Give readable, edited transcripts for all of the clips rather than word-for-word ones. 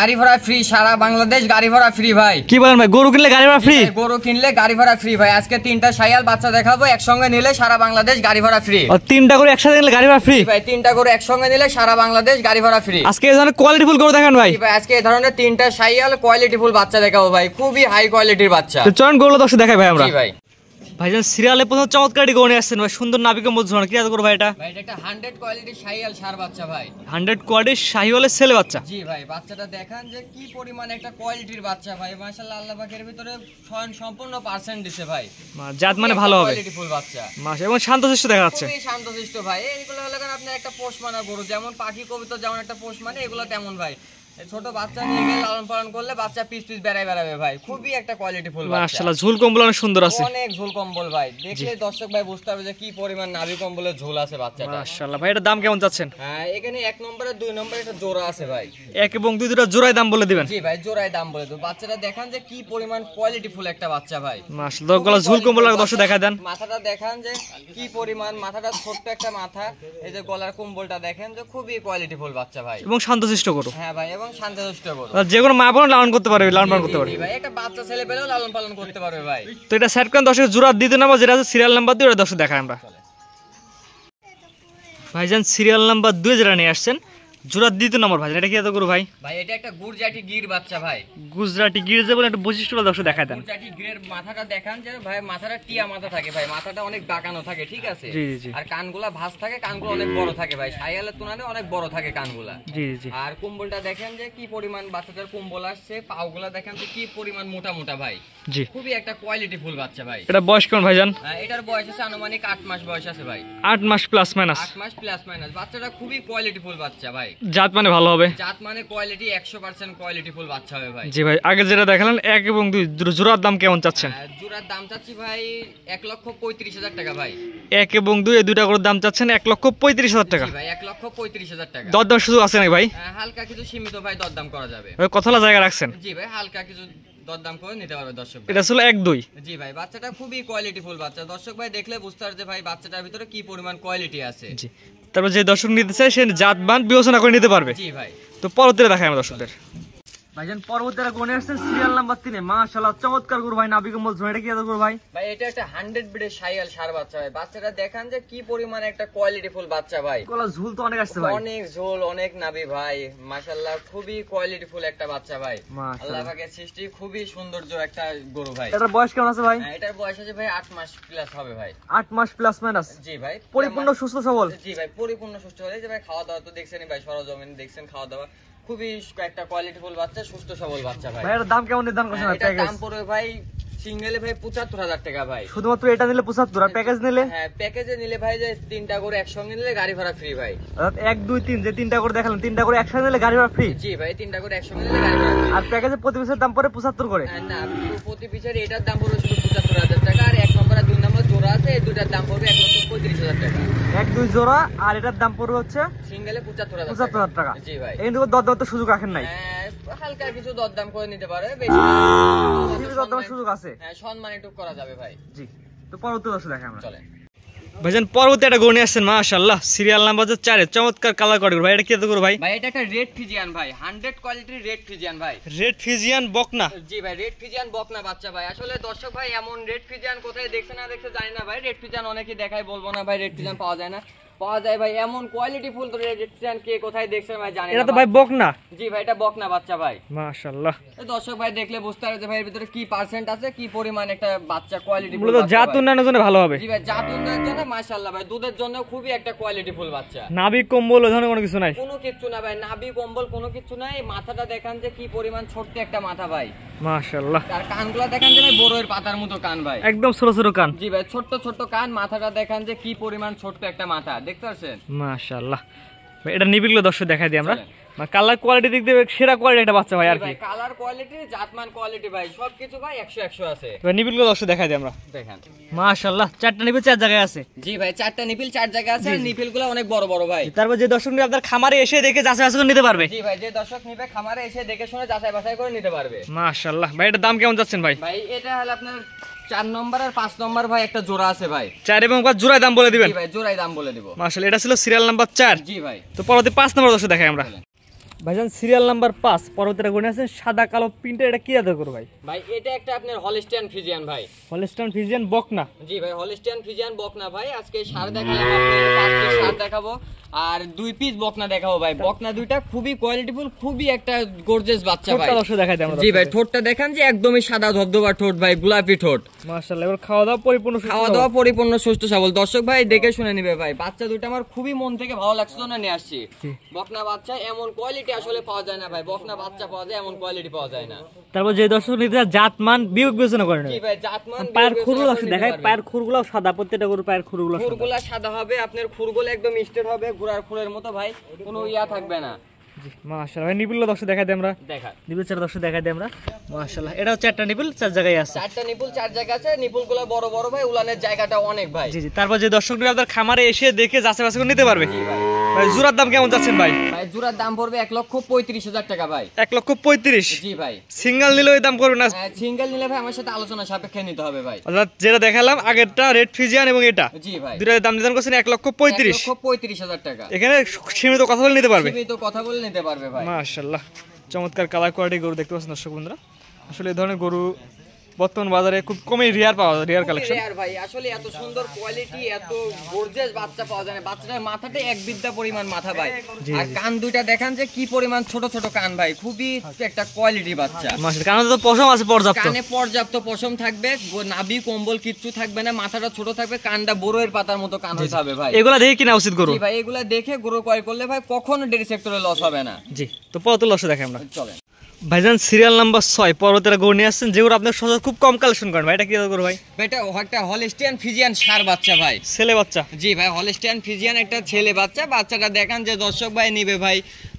গাড়ি ভাড়া ফ্রি, সারা বাংলাদেশ গাড়ি ভাড়া ফ্রি ভাই। কি বলেন ভাই, গরু কিনলে গাড়ি ভাড়া ফ্রি? গরু কিনলে গাড়ি ভাড়া ফ্রি ভাই। আজকে 3টা শাইয়াল বাচ্চা দেখাবো, একসঙ্গে নিলে সারা বাংলাদেশ গাড়ি ভাড়া ফ্রি। 3টা গরু একসাথে নিলে গাড়ি ভাড়া ফ্রি ভাই। 3টা গরু একসঙ্গে নিলে সারা বাংলাদেশ গাড়ি ভাড়া ফ্রি। আজকে এই ধরনের কোয়ালিটিফুল গরু দেখান ভাই। ভাই আজকে এই ধরনের 3টা শাইয়াল কোয়ালিটিফুল বাচ্চা দেখাবো ভাই, খুবই হাই কোয়ালিটির বাচ্চা। তো চলুন গরুগুলো দর্শক দেখাই ভাই আমরা। ভাই ভাইজান সিরিয়ালে প্রথম চমৎকার গরু নিয়ে আসছেন ভাই, সুন্দর নাবিক মজুরান। কি এত গরু ভাই এটা? ভাই এটা একটা 100 কোয়ালিটির শাইয়াল সার বাচ্চা ভাই। 100 কোয়ালিটির শাহিওয়ালের ছেলে বাচ্চা। জি ভাই, বাচ্চাটা দেখান যে কি পরিমাণ একটা কোয়ালিটির বাচ্চা ভাই। মাশাআল্লাহ, আল্লাহ পাকের ভিতরে সম্পূর্ণ পার্সেন্ট দিছে ভাই। জাত মানে ভালো হবে, কোয়ালিটিফুল বাচ্চা মাশাআল্লাহ, এবং শান্তশিষ্ট দেখা যাচ্ছে। খুবই শান্তশিষ্ট ভাই। এইগুলো হলো আপনার একটা পোষ মানা গরু, যেমন পাখি কবিতা যেমন একটা পোষ মানে, এগুলো তেমন ভাই। ছোট বাচ্চা নিয়ে গেলে লালন পালন করলে বাচ্চা পিস পিস বেড়াবে ভাই। খুবই একটা কোয়ালিটিফুল বাচ্চা। মাশাআল্লাহ, ঝুল কম্বল অনেক সুন্দর আছে, অনেক ঝুল কম্বল ভাই। দেখলে দর্শক ভাই বুঝতে পারবে যে কি পরিমাণ নাভি কম্বলের ঝুল আছে বাচ্চাটা। মাশাআল্লাহ ভাই, এটার দাম কেমন চাচ্ছেন? হ্যাঁ, এখানে 1 নম্বরে 2 নম্বরে একটা জোড়া আছে ভাই। 1 এবং 2 দুটো জোড়ায় দাম বলে দিবেন? জি ভাই, জোড়ায় দাম বলে দেব। বাচ্চাটা দেখান যে কি পরিমাণ কোয়ালিটিফুল একটা বাচ্চা ভাই। মাশাআল্লাহ, গলা ঝুল কম্বল দর্শক দেখা দেন। মাথাটা দেখান যে কি পরিমাণ, মাথাটা ছোট্ট একটা মাথা। এই যে গলার কম্বলটা দেখেন যে খুবই কোয়ালিটিফুল বাচ্চা ভাই, এবং শান্তশিষ্ট গরু। হ্যাঁ ভাই, এবং শান্তশিষ্ট গরু। যে কোনো মা বোন লালন করতে পারবে, লালন পালন করতে পারবে ভাই। একটা বাচ্চা ছেলে পেলেও লালন পালন করতে পারবে ভাই। তো এটা সেট করেন দর্শক, জোড়া দিতে নাম্বার যেটা আছে সিরিয়াল নাম্বার 2, এটা দর্শক দেখাই আমরা। ভাইজান সিরিয়াল নাম্বার 2 যেটা নিয়ে আসছেন, জোড়া দ্বিতীয় নম্বর ভাইজান, এটা কি এত গরু ভাই? ভাই এটা একটা গুজরাটি গির বাচ্চা ভাই। গুজরাটি গির যে বলে একটা বৈশিষ্ট্যটা দর্শক দেখায় দেন। গুজরাটি গিরের মাথাটা দেখান যে ভাই, মাথাটা টিয়া মাথা থাকে ভাই, মাথাটা অনেক বাঁকানো থাকে, ঠিক আছে? জি জি। আর কানগুলা ভাঁজ থাকে, কানগুলো অনেক বড় থাকে ভাই। শাইয়ালের তুলনায় অনেক বড় থাকে কানগুলা। জি জি। আর কুম্বলটা দেখেন যে কি পরিমাণ বাচ্চাটার কুম্বল আসছে, পাগুলা দেখেন যে কি পরিমাণ মোটা মোটা ভাই। জি, খুবই একটা কোয়ালিটিফুল বাচ্চা ভাই। এটা বয়স কেমন ভাইজান? এটার বয়স আছে আনুমানিক 8 মাস বয়স আছে ভাই। 8 মাস প্লাস মাইনাস? 8 মাস প্লাস মাইনাস। বাচ্চাটা খুবই কোয়ালিটিফুল বাচ্চা ভাই। জাত মানে ভালো হবে? জাত মানে কোয়ালিটি 100% কোয়ালিটিফুল বাচ্চা হবে ভাই। জি ভাই, আগে যেটা দেখালেন 1 এবং 2 জোড়ার দাম কেমন চাচ্ছেন? জোড়ার দাম চাচ্ছি ভাই 1,35,000 টাকা ভাই। 1 এবং 2 এই দুইটা করে দাম চাচ্ছেন 1,35,000 টাকা? জি ভাই, 1,35,000 টাকা। দরদাম সুযোগ আছে নাকি ভাই? হালকা কিছু সীমিত ভাই দরদাম করা যাবে। কতলা জায়গা রাখছেন? জি ভাই, হালকা কিছু দরদাম করে নিতে পারবে দর্শক। এটা ছিল 1-2? জি ভাই, বাচ্চাটা খুবই কোয়ালিটিফুল বাচ্চা। দর্শক ভাই দেখলে বুঝতে পারবে যে ভাই বাচ্চাটার ভিতরে কি পরিমাণ কোয়ালিটি আছে। জি, তারপর যে দর্শক নিতে চায় সে জাত মান বিবেচনা করে নিতে পারবে। জি ভাই। তো পরবর্তীতে দেখাই আমরা দর্শকদের। ভাইজান পরবর্তীতে গনে আসছেন সিরিয়াল নাম্বার 3 এ, মাশাআল্লাহ চমৎকার গরু ভাই, নাবি কম্বল ঝোড়া। এটা কি এত গরু ভাই? ভাই এটা একটা 100 ব্রিডের শাইয়াল সার বাচ্চা ভাই। বাচ্চাটা দেখান যে কি পরিমাণ একটা কোয়ালিটিফুল বাচ্চা ভাই। গলা ঝুল তো অনেক আসছে ভাই। অনেক ঝোল, অনেক নাভি ভাই। মাশাআল্লাহ, খুবই কোয়ালিটিফুল একটা বাচ্চা ভাই। আল্লাহ পাকের সৃষ্টি, খুবই সৌন্দর্য একটা গরু ভাই। এটার বয়স কেমন আছে ভাই? এটার বয়স আছে ভাই 8 মাস প্লাস হবে ভাই। 8 মাস প্লাস মাইনাস? জি ভাই। পরিপূর্ণ সুস্থ সবল? জি ভাই, পরিপূর্ণ সুস্থ হলে যে ভাই খাওয়া দাওয়া তো দেখছেনই ভাই, সরজমিন দেখছেন খাওয়া দাওয়া। খুবই একটা কোয়ালিটিফুল বাচ্চা, সুস্থ সবল বাচ্চা ভাই। ভাই এর দাম কেমন নির্ধারণ করছেন? এটার দাম পড়বে ভাই সিঙ্গেলে ভাই 75,000 টাকা ভাই। শুধুমাত্র এটা নিলে 75, আর প্যাকেজ নিলে? হ্যাঁ, প্যাকেজে নিলে ভাই যে 3টা করে একসঙ্গে নিলে গাড়ি ভাড়া ফ্রি ভাই। অর্থাৎ 1 2 3 যে 3টা করে দেখালেন, 3টা করে একসাথে নিলে গাড়ি ভাড়া ফ্রি? জি ভাই, 3টা করে একসঙ্গে নিলে গাড়ি ভাড়া ফ্রি। আর প্যাকেজে প্রতি পিসের দাম পড়ে 75 করে? না, প্রতি পিসের এটার দাম পড়বে শুধু 75,000 টাকা। আর 1 নম্বর আর 2 নম্বর জোড়া আছে, এই দুটার দাম পড়বে 1,35,000 টাকা। 1 2 জোড়া, আর এটার দাম পড়বে হচ্ছে সিঙ্গেলে 75,000 টাকা। জি ভাই। এই কিন্তু দরদাম তো সুযোগ রাখেন নাই? হালকা কিছু দরদাম করে নিতে পারে, বেশি দরদামের সুযোগ আছে? হ্যাঁ, সম্মান একটু করা যাবে ভাই। জি। তো পরবর্তী দর্শক দেখেন আমরা। চলে ভাইজান পরবর্তী একটা গরু নিয়ে আসছেন, মাশাআল্লাহ সিরিয়াল নাম্বার 4 এ, চমৎকার কালার কোড ভাই। এটা কি এত গরু ভাই? ভাই এটা একটা রেড ফিজিয়ান ভাই, 100 কোয়ালিটির রেড ফিজিয়ান ভাই। রেড ফিজিয়ান বকনা? জি ভাই, রেড ফিজিয়ান বকনা বাচ্চা ভাই। আসলে দর্শক ভাই এমন রেড ফিজিয়ান কোথায় দেখছে না দেখছে জানি না ভাই। রেড ফিজিয়ান অনেকেই দেখায়, বলবো না ভাই রেড ফিজিয়ান পাওয়া যায় না। পাওয়া যায় ভাই, এমন কোয়ালিটিফুল তো রেড ফিজিয়ান কে কোথায় দেখছেন ভাই জানি না। এটা তো ভাই বকনা? জি ভাই, এটা বকনা বাচ্চা ভাই। মাশাআল্লাহ, দর্শক ভাই দেখলে বুঝতে পারবে যে ভাই এর ভিতরে কি পার্সেন্ট আছে, কি পরিমাণ একটা বাচ্চা কোয়ালিটি। মূলত জাত উন্নয়নের জন্য ভালো হবে? জি ভাই, জাত উন্নয়নের জন্য মাশাআল্লাহ ভাই, দুধের জন্য খুবই একটা কোয়ালিটিফুল বাচ্চা। নাভি কম্বল ওই ধরনের কোনো কিছু নাই? কোনো কিছু না ভাই, নাভি কম্বল কোনো কিছু নাই। মাথাটা দেখান যে কি পরিমাণ ছোট্ট একটা মাথা ভাই। মাশাআল্লাহ। আর কানগুলা দেখান যে ভাই বড়ের পাতার মতো কান ভাই, একদম ছোট ছোট কান। জি ভাই, ছোট্ট ছোট্ট কান। মাথাটা দেখান যে কি পরিমাণ ছোট্ট একটা মাথা, দেখতে পাচ্ছেন? মাশাআল্লাহ। এটা নিবিড় দর্শক দেখাই দিই আমরা। কালার কোয়ালিটি দিক দিয়ে সেরা কোয়ালিটি একটা বাচ্চা ভাই আর কি। কালার কোয়ালিটি, জাতমান কোয়ালিটি ভাই, সবকিছু ভাই 100 আছে। নিবিড় দর্শক দেখাই দিই আমরা। দেখেন মাশাআল্লাহ, 4টা নিবিল 4 জায়গায় আছে। জি ভাই, 4টা নিপিল 4 জায়গায় আছে। নিপিলগুলো অনেক বড় বড় ভাই। তারপর যে দর্শক নিবে আপনার খামারে এসে দেখে যাচাই বাছাই করে নিতে পারবে? জি ভাই, যে দর্শক নিবে খামারে এসে দেখে শুনে যাচাই বাছাই করে নিতে পারবে। মাশাআল্লাহ ভাই, এটার দাম কেমন যাচ্ছেন ভাই? ভাই এটা হলো আপনার 4 নম্বর আর 5 নম্বর ভাই একটা জোড়া আছে ভাই। 4 এবং 5 জোড়ায় দাম বলে দিবেন? জি ভাই, জোড়ায় দাম বলে দিব। মাশাআল্লাহ, এটা ছিল সিরিয়াল নাম্বার 4। জি ভাই। তো পরবর্তী 5 নম্বর দর্শক দেখাই আমরা। ভাইজান সিরিয়াল নাম্বার 5 পরবর্তীটা গরু নিয়ে আসছেন সাদা কালো প্রিন্টের, এটা কি আদর করো ভাই? ভাই এটা একটা আপনার হলিস্টিয়ান ফ্রিজিয়ান ভাই। হলিস্টাইন ফ্রিজিয়ান বকনা। জি ভাই হলিস্টিয়ান ফ্রিজিয়ান বকনা ভাই। আজকে সার দেখালাম, আপনাদের 5 পিস সার দেখাবো আর 2 পিস বকনা দেখাবো ভাই। বকনা দুইটা খুবই কোয়ালিটিফুল, খুবই একটা গর্জিয়াস বাচ্চা ভাই। ঠোঁটটা দর্শক দেখাই দেন আমরা। জি ভাই ঠোঁটটা দেখান যে একদমই সাদা ধবধবা ঠোঁট ভাই, গোলাপি ঠোঁট। মাশাআল্লাহ, এবার খাওয়া দাওয়া পরিপূর্ণ সুস্থ? খাওয়া দাওয়া পরিপূর্ণ সুস্থ সবল। দর্শক ভাই দেখে শুনে নিবে ভাই। বাচ্চা দুইটা আমার খুবই মন থেকে ভালো লাগছে জন্য নিয়ে আসছি। বকনা বাচ্চা এমন কোয়ালিটি আসলে পাওয়া যায় না ভাই। বকনা বাচ্চা পাওয়া যায়, এমন কোয়ালিটি পাওয়া যায় না। তারপর যে দর্শক নিতে জাতমান বিবেক বিবেচনা করেন। জি ভাই জাতমান পায়ের খুরগুলো দেখাই, পায়ের খুরগুলো সাদা, প্রত্যেকটা গরুর পায়ের খুরগুলো সাদা। খুরগুলা সাদা হবে, আপনার খুরগুলো একদম স্ট্রেট হবে, ঘোড়ার খুরের মতো ভাই, কোনো ইয়া থাকবে না। জি মাশাআল্লাহ ভাই, নিপুল দর্শক দেখাই দেই আমরা। দেখা নিপুল চার দর্শক দেখাই দেই আমরা। মাশাআল্লাহ, এটা হচ্ছে একটা নিপুল 4 জায়গায় আছে। 4টা নিপুল 4 জায়গা আছে। নিপুলগুলো বড় বড় ভাই, উলানের জায়গাটা অনেক ভাই। জি জি, তারপর যে দর্শক আপনার খামারে এসে দেখে যাচাই বাছাই করে নিতে পারবে। জি ভাই। ভাই জোড়ার দাম কেমন যাচ্ছেন ভাই? ভাই জোড়ার দাম পড়বে 1,35,000 টাকা ভাই। 1,35,000? জি ভাই। সিঙ্গেল নিলে ওই দাম করবে না? সিঙ্গেল নিলে ভাই আমার সাথে আলোচনা সাপেক্ষে নিতে হবে ভাই। অর্থাৎ যেটা দেখালাম আগেরটা রেড ফ্রিজিয়ান এবং এটা, জি ভাই, দুটার দাম নির্ধারণ করছেন 1,35,000। 1,35,000 টাকা। এখানে সীমিত কথা বলে নিতে পারবে। সীমিত কথা বলে নিতে পারবে ভাই। মাশাআল্লাহ, চমৎকার কালার কোয়ালিটি গরু দেখতে পাচ্ছেন দর্শক বন্ধুরা। আসলে এই ধরনের গরু বর্তমান বাজারে খুব কমই রেয়ার পাওয়া যায়, রেয়ার কালেকশন। রেয়ার ভাই, আসলে এত সুন্দর কোয়ালিটি, এত গর্জিয়াস বাচ্চা পাওয়া যায় না। বাচ্চাটার মাথাতে এক বিদ্যা পরিমাণ মাথা ভাই, আর কান দুইটা দেখান যে কি পরিমাণ ছোট ছোট কান ভাই, খুবই একটা কোয়ালিটি বাচ্চা। মাশাআল্লাহ, কানে তো পশম আছে পর্যাপ্ত। কানে পর্যাপ্ত পশম থাকবে, নাভি কম্বল কিচ্ছু থাকবে না, মাথাটা ছোট থাকবে, কানটা বড়ের পাতার মতো কান হতে হবে ভাই। এগুলা দেখে কিনা উচিত গরু? জি ভাই, এগুলা দেখে গরু ক্রয় করলে ভাই কখনো ডেয়ারি সেক্টরে লস হবে না। জি, তো পরবর্তী লসে দেখে আমরা। চলেন ভাইজান সিরিয়াল নাম্বার 6 পরবর্তীটা গরু নিয়ে আসছেন, যেগুলো আপনার সচরাচর খুব কম কালেকশন করেন ভাই। এটা কি গরু ভাই? এটা একটা হলিস্টিয়ান ফ্রিজিয়ান ষাঁড় বাচ্চা ভাই, ছেলে বাচ্চা। জি ভাই, হলিস্টিয়ান ফ্রিজিয়ান একটা ছেলে বাচ্চা। বাচ্চাটা দেখান যে দর্শক ভাই নিবে ভাই।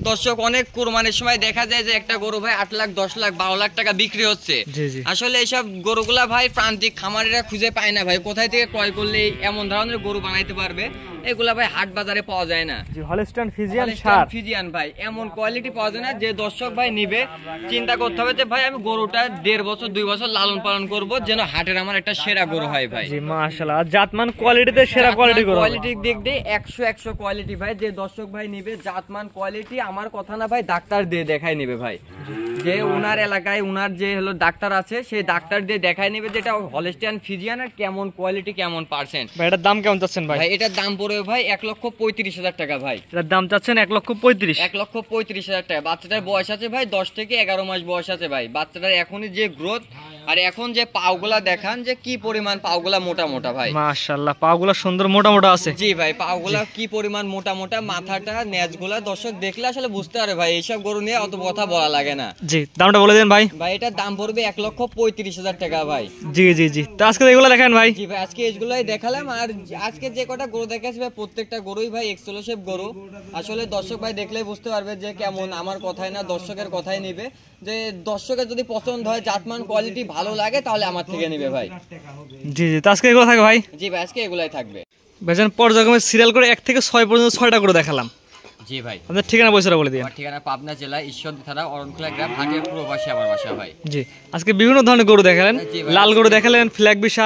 দর্শক অনেক কুরবানির সময় দেখা যায় যে একটা গরু ভাই 8 লাখ 10 লাখ 12 লাখ টাকা বিক্রি হচ্ছে। জি জি, আসলে এইসব গরুগুলা ভাই প্রান্তিক খামারিরা খুঁজে পায় না ভাই, কোথায় থেকে ক্রয় করলে এমন ধরনের গরু বানাইতে পারবে। এগুলা ভাই হাট বাজারে পাওয়া যায় না। জি, হলিস্টাইন ফ্রিজিয়ান হলিস্টিয়ান ষাঁড়। ফ্রিজিয়ান ভাই এমন কোয়ালিটি পাওয়া যায় না। যে দর্শক ভাই নিবে চিন্তা করতে হবে যে ভাই আমি গরুটা 1.5 বছর 2 বছর লালন পালন করব, যেন হাটের আমার একটা সেরা গরু হয় ভাই। জি মাশাআল্লাহ, আর জাতমান কোয়ালিটিতে সেরা কোয়ালিটি গরু। কোয়ালিটির দিক দিয়ে 100 কোয়ালিটি ভাই। যে দর্শক ভাই নিবে জাতমান কোয়ালিটি, আমার কথা না ভাই, ডাক্তার দিয়ে দেখাই নিবে ভাই। যে উনার এলাকায় উনার যে হলো ডাক্তার আছে, সেই ডাক্তার দিয়ে দেখাই নিবে যেটা হলিস্টিয়ান ফ্রিজিয়ান আর কেমন কোয়ালিটি কেমন পার্সেন্ট। ভাই এটার দাম কেমন চাচ্ছেন ভাই? ভাই এটার দাম পড়বে ভাই 1,35,000 টাকা ভাই। এটার দাম চাচ্ছেন 1,35,000। 1,35,000 টাকা। বাচ্চাটার বয়স আছে ভাই 10 থেকে 11 মাস বয়স আছে ভাই। বাচ্চাটার এখনই যে গ্রোথ আর এখন যে পাওগুলা দেখান যে কি পরিমাণ পাওগুলা মোটা মোটা ভাই। মাশাআল্লাহ, পাগুলা সুন্দর মোটা মোটা আছে। জি ভাই, পাওগুলা কি পরিমাণ মোটা মোটা, মাথাটা নেজগুলা দর্শক দেখলে আসলে বুঝতে পারে ভাই। এইসব গরু নিয়ে অত কথা বলা লাগে না। জি, দামটা বলে দেন ভাই। ভাই এটার দাম পড়বে 1,35,000 টাকা ভাই। জি জি জি, তো আজকে এগুলো দেখেন ভাই। জি ভাই, আজকে এইগুলাই দেখালাম। আর আজকে যে কটা গরু দেখাচ্ছি ভাই, প্রত্যেকটা গরুই ভাই এক্সক্লুসিভ গরু। আসলে দর্শক ভাই দেখলেই বুঝতে পারবে যে কেমন, আমার কথাই না দর্শকের কথাই নিবে। যে দর্শকের যদি পছন্দ হয়, জাতমান কোয়ালিটি ভালো লাগে, তাহলে আমার থেকে নিবে ভাই। জি জি, তো আজকে এগুলো থাকে ভাই। জি ভাই, আজকে এগুলাই থাকবে। ভাইজান পর্যায়ক্রমে সিরিয়াল করে 1 থেকে 6 পর্যন্ত 6টা করে দেখালাম। জি ভাই, আপনার ঠিকানা পয়সাটা বলে দিন। আমার ঠিকানা পাবনা জেলা ঈশ্বরদী থানা অরণখোলা গ্রাম, হাটের পূর্ব পাশে আমার বাসা ভাই। জি, আজকে বিভিন্ন ধরনের গরু দেখালেন। জি ভাই, লাল গরু দেখালেন, ফ্ল্যাগ বিশা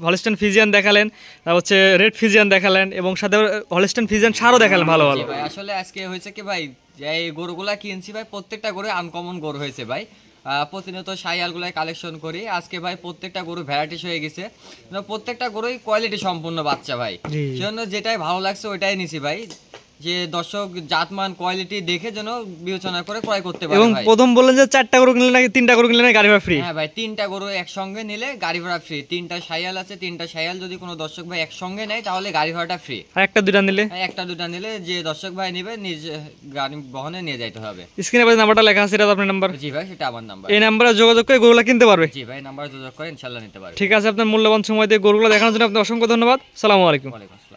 হলিস্টাইন ফ্রিজিয়ান দেখালেন, তারপর হচ্ছে রেড ফ্রিজিয়ান দেখালেন, এবং সাথে হলিস্টাইন ফ্রিজিয়ান ষাঁড়ও দেখালেন ভালো ভালো। জি ভাই, আসলে আজকে হয়েছে কি ভাই, যে এই গরুগুলা কিনছি ভাই, প্রত্যেকটা গরু আনকমন গরু হয়েছে ভাই। প্রতিনিয়ত শাইয়ালগুলাই কালেকশন করি। আজকে ভাই প্রত্যেকটা গরু ভ্যারাইটিস হয়ে গেছে, প্রত্যেকটা গরুই কোয়ালিটি সম্পূর্ণ বাচ্চা ভাই। সেজন্য যেটাই ভালো লাগছে ওইটাই নিছি ভাই, যে দর্শক জাতমান কোয়ালিটি দেখে যেন বিবেচনা করে ক্রয় করতে পারে। এবং প্রথম বললেন যে 4টা গরু কিনলে নাকি 3টা গরু কিনলে নাকি গাড়ি ভাড়া ফ্রি? হ্যাঁ ভাই, 3টা গরু একসঙ্গে নিলে গাড়ি ভাড়া ফ্রি। 3টা শাইয়াল আছে, 3টা শাইয়াল যদি কোনো দর্শক ভাই একসঙ্গে নেয় তাহলে গাড়ি ভাড়াটা ফ্রি। আর একটা দুইটা নিলে? একটা দুটা নিলে যে দর্শক ভাই নিবে নিজ গাড়ি বহনে নিয়ে যাইতে হবে। স্ক্রিনে পাশে নাম্বারটা লেখা আছে, এটা আপনার নাম্বার? জি ভাই, সেটা আমার নাম্বার। এই নাম্বারে যোগাযোগ করে গরুগুলো কিনতে পারবে? জি ভাই, নাম্বারে যোগাযোগ করে ইনশাআল্লাহ নিতে পারবে। ঠিক আছে, আপনার মূল্যবান সময় দিয়ে গরুগুলো দেখানোর জন্য আপনাকে অসংখ্য ধন্যবাদ। আসসালামু আলাইকুম। ওয়ালাইকুম আসসালাম।